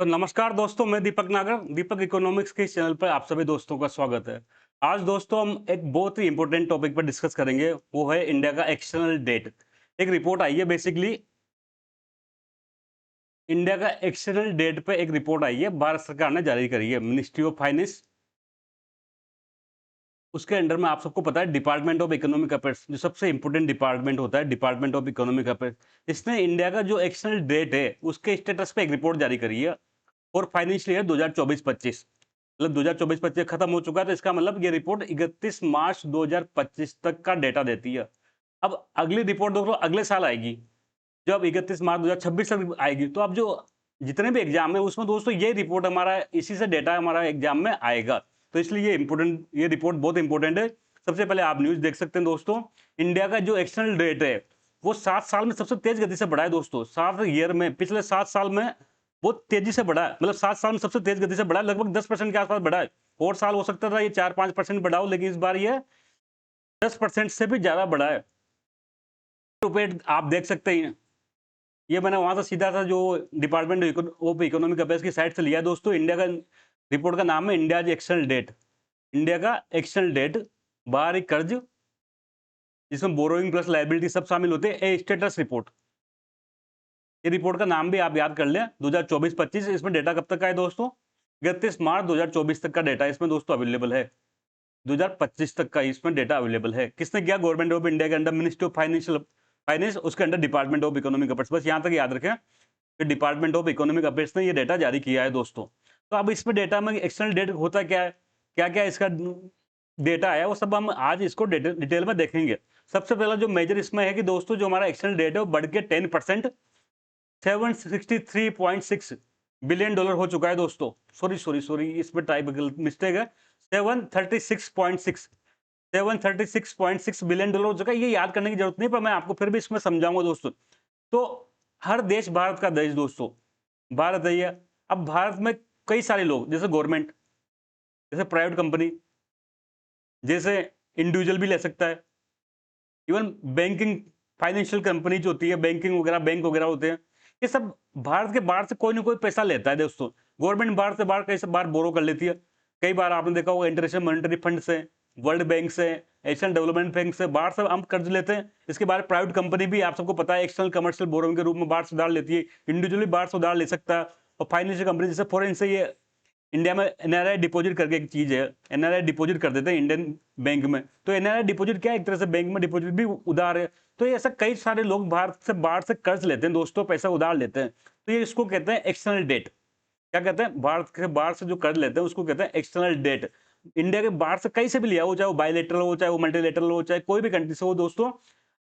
तो नमस्कार दोस्तों, मैं दीपक नागर। दीपक इकोनॉमिक्स के इस चैनल पर आप सभी दोस्तों का स्वागत है। आज दोस्तों हम एक बहुत ही इंपॉर्टेंट टॉपिक पर डिस्कस करेंगे, वो है इंडिया का एक्सटर्नल डेट। एक रिपोर्ट आई है, बेसिकली इंडिया का एक्सटर्नल डेट पे एक रिपोर्ट आई है, भारत सरकार ने जारी करी है, मिनिस्ट्री ऑफ फाइनेंस। उसके अंडर में आप सबको पता है डिपार्टमेंट ऑफ इकोनॉमिक अफेयर्स जो सबसे इंपॉर्टेंट डिपार्टमेंट होता है, डिपार्टमेंट ऑफ इकोनॉमिक अफेयर्स। इसने इंडिया का जो एक्सटर्नल डेट है उसके स्टेटस पे एक रिपोर्ट जारी करी है और फाइनेंशियल ईयर 2024-25, मतलब 2024-25 खत्म हो चुका है, तो इसका मतलब ये रिपोर्ट 31 मार्च 2025 तक का डेटा देती है। अब अगली रिपोर्ट दोस्तों अगले साल आएगी, जब 31 मार्च 2026 तक आएगी। तो अब जो जितने भी एग्जाम है उसमें दोस्तों ये रिपोर्ट हमारा इसी से डेटा हमारा एग्जाम में आएगा। तो इसलिए ये रिपोर्ट बहुत इंपॉर्टेंट है। सबसे पहले आप न्यूज देख सकते हैं दोस्तों, इंडिया का जो एक्सटर्नल डेट है वो 7 साल में सबसे तेज गति से बढ़ा है दोस्तों। 7 ईयर में, पिछले 7 साल में बहुत तेजी से बढ़ा है, मतलब 7 साल में सबसे तेज गति से बढ़ा है, लगभग 10% के आसपास बढ़ा है। और साल हो सकता था ये 4-5% बढ़ा हो, लेकिन इस बार ये 10% से भी ज्यादा बढ़ा है। रुपए आप देख सकते हैं, ये मैंने वहां से सीधा था जो डिपार्टमेंट ऑफ इकोनॉमिक अफेयर्स की साइट से लिया है दोस्तों। इंडिया का रिपोर्ट का नाम है इंडिया एक्सटर्नल डेट। इंडिया का एक्सटर्नल डेट, बाहरी कर्ज, जिसमें बोरोइंग प्लस लायबिलिटी सब शामिल होते हैं, ए स्टेटस रिपोर्ट। ये रिपोर्ट का नाम भी आप याद कर लें, 2024-25। इसमें डेटा कब तक का है दोस्तों? 31 मार्च 2024 तक का डेटा इसमें दोस्तों अवेलेबल है। 2025 तक का इसमें डेटा अवेलेबल है। किसने किया? गवर्नमेंट ऑफ इंडिया के अंडर मिनिस्ट्री ऑफ फाइनेंस, उसके under department of economic affairs. बस यहां तक याद रखें कि डिपार्टमेंट ऑफ इकोनॉमिक अफेयर्स ने ये डेटा जारी किया है दोस्तों। तो अब इसमें डेटा में एक्सटर्नल डेट होता क्या है, क्या क्या इसका डेटा है, वो सब हम आज इसको डिटेल में देखेंगे। सबसे पहला जो मेजर इसमें है कि दोस्तों जो हमारा एक्सटर्नल डेट है वो बढ़ के 10%, 763.6 बिलियन डॉलर हो चुका है दोस्तों। सॉरी सॉरी सॉरी, इसमें टाइपिकल मिस्टेक है। 736.6 736.6 बिलियन डॉलर हो चुका है। ये याद करने की जरूरत नहीं, पर मैं आपको फिर भी इसमें समझाऊंगा दोस्तों। तो हर देश भारत का देश दोस्तों, भारत है ये। अब भारत में कई सारे लोग, जैसे गवर्नमेंट, जैसे प्राइवेट कंपनी, जैसे इंडिविजुअल भी ले सकता है, इवन बैंकिंग, फाइनेंशियल कंपनी जो होती है, बैंकिंग वगैरह, बैंक वगैरह होते हैं, ये सब भारत के बाहर से कोई ना कोई पैसा लेता है दोस्तों। गवर्नमेंट बाहर से बाहर कई बार बोरो कर लेती है। कई बार आपने देखा होगा इंटरनेशनल मॉनेटरी फंड से, वर्ल्ड बैंक से, एशियन डेवलपमेंट बैंक से बाहर से हम कर्ज लेते हैं। इसके बाद प्राइवेट कंपनी भी आप सबको पता है एक्सटर्नल कमर्शियल बोरोइंग के रूप में बाहर से उधार लेती है। इंडिविजुअली बाहर से उधार ले सकता है। और फाइनेंशियल कंपनी जैसे फॉरेन से ये इंडिया में एनआरआई डिपॉजिट करके एक चीज है, एनआरआई डिपॉजिट कर देते हैं इंडियन बैंक में। तो एनआरआई डिपॉजिट क्या है? एक तरह से बैंक में डिपॉजिट भी उधार है। तो ये ऐसा कई सारे लोग भारत से बाहर से कर्ज लेते हैं दोस्तों, पैसा उधार लेते हैं। तो ये इसको कहते हैं एक्सटर्नल डेट। क्या कहते हैं? भारत के बाहर से जो कर्ज लेते हैं उसको कहते हैं एक्सटर्नल डेट। इंडिया के बाहर से कहीं से भी लिया हो, चाहे वो बायलेटरल हो, चाहे वो मल्टीलेटरल हो, चाहे कोई भी कंट्री से हो दोस्तों,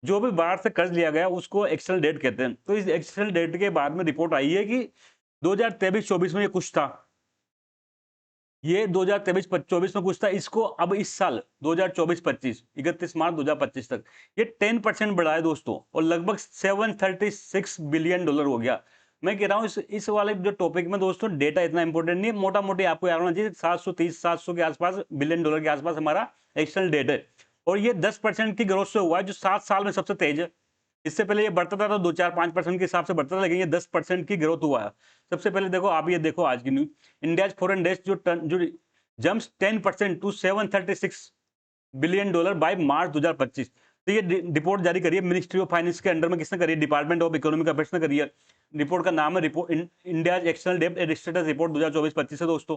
जो भी बाहर से कर्ज लिया गया उसको एक्सटर्नल डेट कहते हैं। तो इस एक्सटर्नल डेट के बाद में रिपोर्ट आई है कि 2023-24 में ये कुछ था, ये 2023-24 में कुछ था, इसको अब इस साल 2024-25, 31 मार्च 2025 तक ये 10% बढ़ा है दोस्तों, और लगभग 736 बिलियन डॉलर हो गया। मैं कह रहा हूं इस वाले जो टॉपिक में दोस्तों डेटा इतना इंपॉर्टेंट नहीं है, मोटा मोटी आपको याद होना चाहिए 730-700 के आसपास बिलियन डॉलर के आसपास हमारा एक्सटर्नल डेट है। और ये 10% की ग्रोथ से हुआ है, जो 7 साल में सबसे तेज है। इससे पहले ये बढ़ता था तो 2-4-5% के हिसाब से बढ़ता था, लेकिन ये 10% की ग्रोथ हुआ है। सबसे पहले देखो, आप ये देखो आज की न्यूज, इंडिया फॉरेन डेट जो jumps 10% to 736 billion dollar by March 2025। तो ये रिपोर्ट जारी करी है मिनिस्ट्री ऑफ फाइनेंस के अंडर में। किसने करी है? डिपार्टमेंट ऑफ इकोनॉमिक अफेयर्स ने करी है। रिपोर्ट का नाम है report India external debt status report 2024-25 है दोस्तों।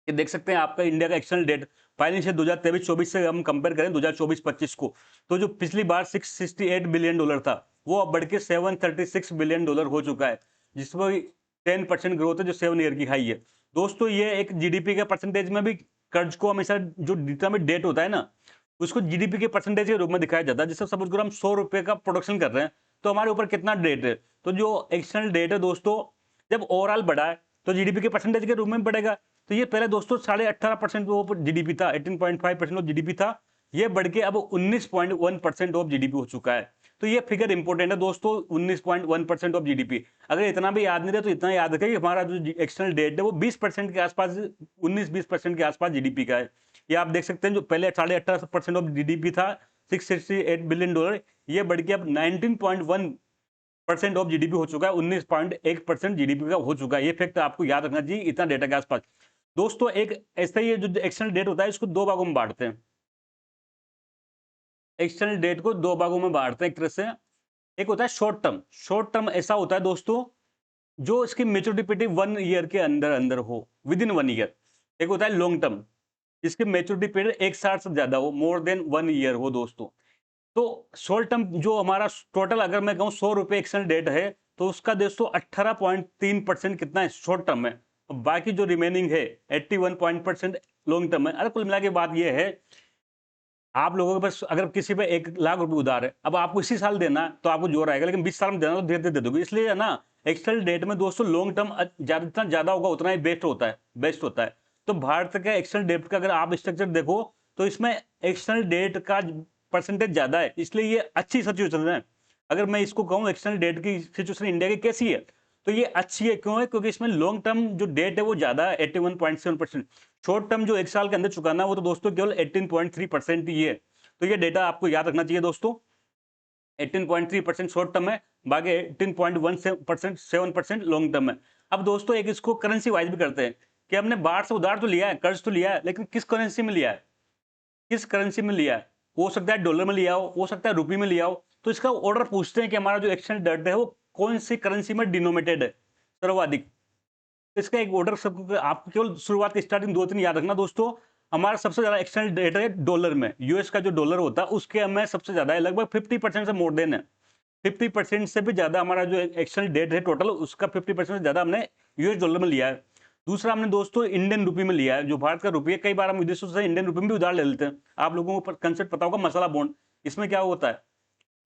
ये देख सकते हैं आपका इंडिया का एक्सटर्नल डेट फाइनेंशियल 2023-24 से हम कंपेयर करें 2024-25 को, तो जो पिछली बार 668 बिलियन डॉलर था वो अब बढ़ के 736 बिलियन डॉलर हो चुका है, जिसमें 10% ग्रोथ है, जो 7 ईयर की हाई है दोस्तों। ये एक जीडीपी के परसेंटेज में भी कर्ज को हमेशा जो डिटरमिन डेट होता है ना, उसको जीडीपी के परसेंटेज के रूप में दिखाया जाता है। जैसे सपोज करो हम 100 रुपए का प्रोडक्शन कर रहे हैं, तो हमारे ऊपर कितना डेट है? तो जो एक्सटर्नल डेट है दोस्तों, जब ओवरऑल बढ़ा है तो जीडीपी के परसेंटेज के रूप में बढ़ेगा। तो ये पहले दोस्तों 18.5% वो जीडीपी था, 18.5% ऑफ जीडीपी था, ये बढ़ के अब 19.1% ऑफ जीडीपी हो चुका है। तो ये फिगर इंपॉर्टेंट है दोस्तों, 19.1% ऑफ जीडीपी। अगर इतना भी याद नहीं रहे तो इतना याद रखें कि हमारा जो एक्सटर्नल डेट है वो 20% के आसपास, 19-20% के आसपास जीडीपी का है। ये आप देख सकते हैं, जो पहले 18.5% ऑफ जीडीपी था, 668 बिलियन डॉलर, ये बढ़ के अब 19.1 परसेंट ऑफ जीडीपी हो चुका है, 19.1% जीडीपी का हो चुका है। ये फैक्ट आपको याद रखना चाहिए इतना डेटा के आसपास। दोस्तों एक ऐसा ही जो एक्सटर्नल डेट होता है इसको दो भागों में बांटते हैं। एक्सटर्नल डेट को दो भागों में बांटते हैं एक तरह से। एक होता है शॉर्ट टर्म। शॉर्ट टर्म ऐसा होता है दोस्तों जो इसकी मेच्योरिटी पीरियड 1 ईयर के अंदर अंदर हो, विद इन 1 ईयर। एक होता है लॉन्ग टर्म, जिसकी मेच्योरिटी पीरियड 1 साल से ज्यादा हो, मोर देन 1 ईयर हो दोस्तों। तो शॉर्ट टर्म जो हमारा टोटल अगर मैं कहूँ 100 रुपए एक्सटर्नल डेट है, तो उसका दोस्तों 18.3% कितना है शॉर्ट टर्म में, और बाकी जो रिमेनिंग है 81% लॉन्ग टर्म में। अरे कुल मिला के बात यह है, आप लोगों के पास अगर किसी पे 1 लाख रुपए उधार है, अब आपको इसी साल देना है, तो आपको जोर आएगा, लेकिन 20 साल में देना तो धीरे धीरे दे दोगे। इसलिए है ना, एक्सटर्नल डेट में दोस्तों लॉन्ग टर्म जितना ज्यादा होगा उतना ही बेस्ट होता है, बेस्ट होता है। तो भारत का एक्सटर्नल डेट का अगर आप स्ट्रक्चर देखो, तो इसमें एक्सटर्नल डेट का परसेंटेज ज्यादा है, इसलिए ये अच्छी सिचुएशन है। अगर मैं इसको कहूँ एक्सटर्नल डेट की सिचुएशन इंडिया की कैसी है, तो ये अच्छी है। क्यों है? क्योंकि इसमें लॉन्ग टर्म जो डेट है वो ज्यादा है, 81.7%। शॉर्ट टर्म जो 1 साल के अंदर चुकाना वो तो दोस्तों केवल 18.3% ही है। तो ये डेटा आपको याद रखना चाहिए दोस्तों। 18.3% शॉर्ट टर्म है, बाकी 18.17% 7% लॉन्ग टर्म है। अब दोस्तों एक इसको करेंसी वाइज भी करते हैं कि हमने बाहर से उधार तो लिया है, कर्ज तो लिया है, लेकिन किस करेंसी में लिया है, किस करेंसी में लिया है। हो सकता है डॉलर में लिया हो सकता है रुपये में लिया हो। तो इसका ऑर्डर पूछते हैं कि हमारा जो एक्सचेंज डेट है वो कौन सी करेंसी में डिनोमिनेटेड है सर्वाधिक। इसका एक ऑर्डर सब आपको केवल शुरुआत की स्टार्टिंग 2-3 याद रखना दोस्तों। हमारा सबसे ज्यादा एक्सचेंज रेट है डॉलर में, यूएस का जो डॉलर होता है उसके में सबसे ज्यादा है, लगभग 50% से मोर देन है। 50% से भी ज्यादा हमारा जो एक्सचेंज डेट है टोटल, उसका 50% से ज्यादा हमने यूएस डॉलर में लिया है। दूसरा हमने दोस्तों इंडियन रुपये में लिया है, जो भारत का रुपये। कई बार हम विदेशों से इंडियन रुपये में भी उधार ले लेते हैं। आप लोगों को कंसेप्ट पता होगा मसाला बॉन्ड। इसमें क्या होता है,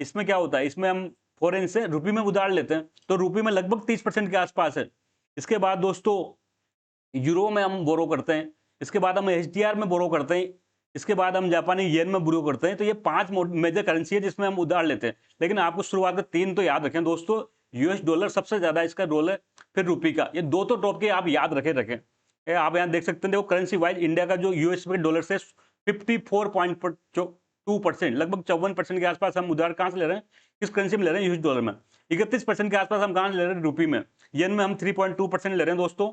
इसमें क्या होता है, इसमें हम फॉरेन से रुपये में उधार लेते हैं, तो रुपये में लगभग 30% के आसपास है। इसके बाद दोस्तों यूरो में हम बोरो करते हैं, इसके बाद हम एचडीआर में बोरो करते हैं, इसके बाद हम जापानी येन में बोरो करते हैं। तो ये 5 मेजर करेंसी है जिसमें हम उधार लेते हैं। लेकिन आपको शुरुआत में 3 तो याद रखें दोस्तों। यूएस डॉलर सबसे ज्यादा इसका रोल है, फिर रुपये का। ये दो तो टॉप के आप याद रखें। आप यहाँ देख सकते हैं, देखो करेंसी वाइज इंडिया का जो यूएस में डॉलर से 54.2%, लगभग 54% के आसपास हम उधार कहाँ से ले रहे हैं, किस करेंसी में ले रहे हैं, यूएस डॉलर में। 31% के आसपास हम कहाँ से ले रहे हैं, रुपये में। येन में हम 3.2% ले रहे हैं दोस्तों।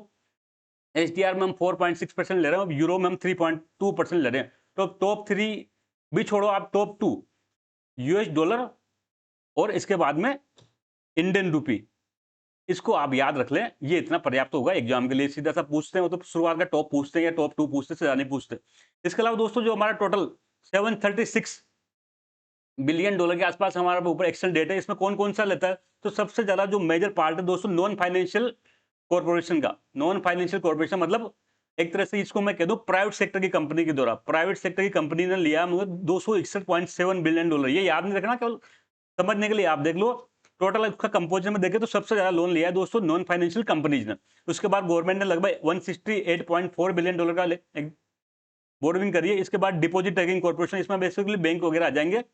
एचडीआर में हम 4.6% ले रहे हैं, और यूरो में हम 3.2% ले रहे हैं। तो टॉप 3 भी छोड़ो, आप टॉप 2 यूएस डॉलर और इसके बाद में इंडियन रूपी, इसको आप याद रख लें। ये इतना पर्याप्त होगा एग्जाम के लिए। सीधा सा पूछते हैं, तो शुरुआत का टॉप पूछते हैं या टॉप 2 पूछते हैं, नहीं पूछते। इसके अलावा दोस्तों जो हमारा टोटल 736 बिलियन डॉलर के आसपास हमारा ऊपर एक्सटर्नल डेट है, इसमें कौन कौन सा लेता है, तो सबसे ज्यादा जो मेजर पार्ट है दोस्तों नॉन फाइनेंशियल कॉर्पोरेशन का। नॉन फाइनेंशियल कॉर्पोरेशन मतलब एक तरह से इसको मैं कह दूं प्राइवेट सेक्टर की कंपनी के द्वारा, प्राइवेट सेक्टर की कंपनी ने लिया मुझे 261.7 बिलियन डॉलर। ये याद नहीं रखना, केवल समझने के लिए आप देख लो। टोटल उसका कंपोजिशन में देखें तो सबसे ज्यादा लोन लिया है दोस्तों नॉन फाइनेंशियल कंपनीज ने। उसके बाद गवर्नमेंट ने लगभग 168.4 बिलियन डॉलर का बोरोविंग करी है। इसके बाद डिपॉजिट टेकिंग कॉर्पोरेशन, इसमें बेसिकली बैंक वगैरह आ जाएंगे,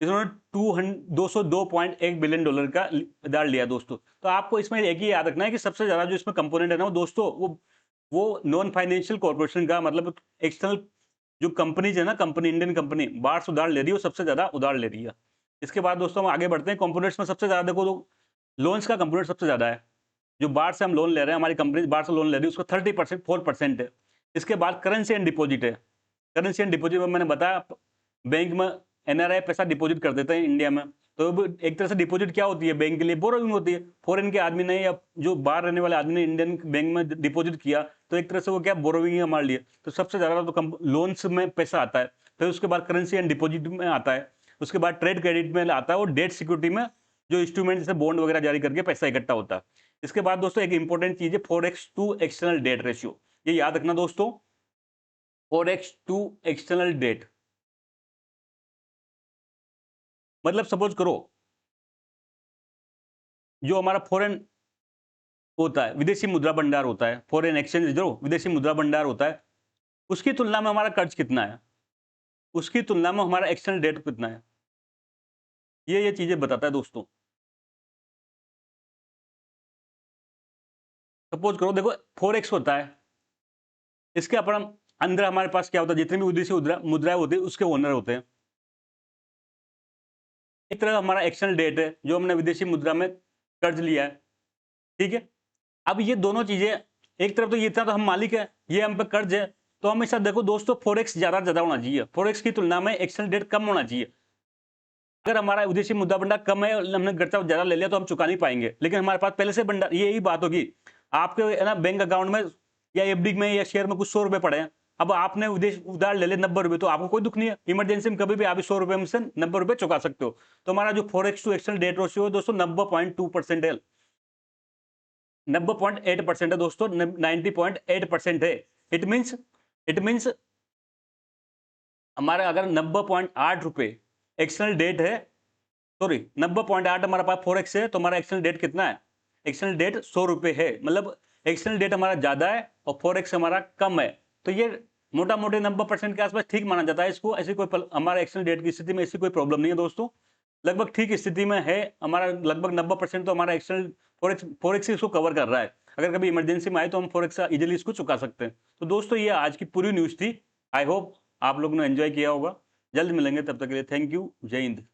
इन्होंने 202.1 बिलियन डॉलर का उधार लिया दोस्तों। तो आपको इसमें एक ही याद रखना है कि सबसे ज्यादा जो इसमें कंपोनेंट है ना वो दोस्तों वो नॉन फाइनेंशियल कॉर्पोरेशन का, मतलब एक्सटर्नल जो कंपनीज है ना, कंपनी इंडियन कंपनी बाहर से उधार ले रही है, वो सबसे ज्यादा उधार ले रही है। इसके बाद दोस्तों हम आगे बढ़ते हैं। कंपोनेंट्स में सबसे ज्यादा देखो तो लोन्स का कंपोनेंट सबसे ज्यादा है। जो बाहर से हम लोन ले रहे हैं, हमारी कंपनी बाहर से लोन ले रही है, उसका 30% 4% है। इसके बाद करेंसी एंड डिपॉजिट है। करेंसी एंड डिपॉजिट में मैंने बताया, बैंक में एनआरआई पैसा डिपॉजिट कर देते हैं इंडिया में, तो एक तरह से डिपॉजिट क्या होती है, बैंक के लिए बोरोइंग होती है। फॉरेन के आदमी ने या जो बाहर रहने वाले आदमी ने इंडियन बैंक में डिपॉजिट किया, तो एक तरह से वो क्या बोरोइंग है हमारे लिए। तो सबसे ज्यादा तो लोन्स में पैसा आता है, फिर उसके बाद करेंसी एंड डिपॉजिट में आता है, उसके बाद ट्रेड क्रेडिट में आता है, और डेट सिक्योरिटी में जो इंस्ट्रूमेंट जैसे बॉन्ड वगैरह जारी करके पैसा इकट्ठा होता है। इसके बाद दोस्तों एक इंपॉर्टेंट चीज है forex to external debt ratio. ये याद रखना दोस्तों, फॉरेक्स टू एक्सटर्नल डेट मतलब सपोज करो जो हमारा फॉरेन होता है, विदेशी मुद्रा भंडार होता है, फॉरेन एक्सचेंज रिजर्व विदेशी मुद्रा भंडार होता है, उसकी तुलना में हमारा कर्ज कितना है, उसकी तुलना में हमारा एक्सटर्नल डेट कितना है, ये चीजें बताता है दोस्तों। सपोज करो देखो 4x होता है, इसके अपन अंदर हमारे पास क्या होता है, जितनी भी विदेशी मुद्राएं होती है उसके ओनर होते हैं। एक तरह हमारा एक्सटर्नल डेट है जो हमने विदेशी मुद्रा में कर्ज लिया है, ठीक है। अब ये दोनों चीजें, एक तरफ तो ये था तो हम मालिक है, ये हम पे कर्ज है, तो हमेशा देखो दोस्तों फॉरेक्स ज्यादा होना चाहिए, फॉरेक्स की तुलना में एक्सचेंज रेट कम होना चाहिए। अगर हमारा विदेशी मुद्रा भंडार कम है और हमने गर्चा ज्यादा ले लिया तो हम चुका नहीं पाएंगे, लेकिन हमारे पास पहले से भंडार, यही बात होगी आपके है ना बैंक अकाउंट में या एफडी में या शेयर में कुछ 100 रुपए पड़े हैं, अब आपने विदेश उधार ले ले 90 रुपए, तो आपको कोई दुख नहीं है, इमरजेंसी में कभी भी आप 100 रुपए में से 90 रुपए चुका सकते हो। तो हमारा जो forex to exchange rate ratio है दोस्तों 90.2% है, 90.8% है दोस्तों, 90.8% है। इट मीन्स हमारा अगर 90.8 रुपए एक्सटर्नल डेट है, सॉरी 90.8 हमारे पास फॉरेक्स है, तो हमारा एक्सटर्नल डेट कितना है, एक्सटर्नल डेट 100 रुपए है, मतलब एक्सटर्नल डेट हमारा ज्यादा है और फॉरेक्स हमारा कम है। तो ये मोटा मोटे 90% के आसपास ठीक माना जाता है इसको, ऐसी कोई हमारा एक्सटर्नल डेट की स्थिति में ऐसी कोई प्रॉब्लम नहीं है दोस्तों, लगभग ठीक स्थिति में है हमारा, लगभग 90% तो हमारा एक्सटर्नल फॉरेक्स इसको कवर कर रहा है। अगर कभी इमरजेंसी में आए तो हम फॉरेक्स इजिली इसको चुका सकते हैं। तो दोस्तों ये आज की पूरी न्यूज थी, आई होप आप लोगों ने एंजॉय किया होगा। जल्द मिलेंगे, तब तक के लिए थैंक यू, जय हिंद।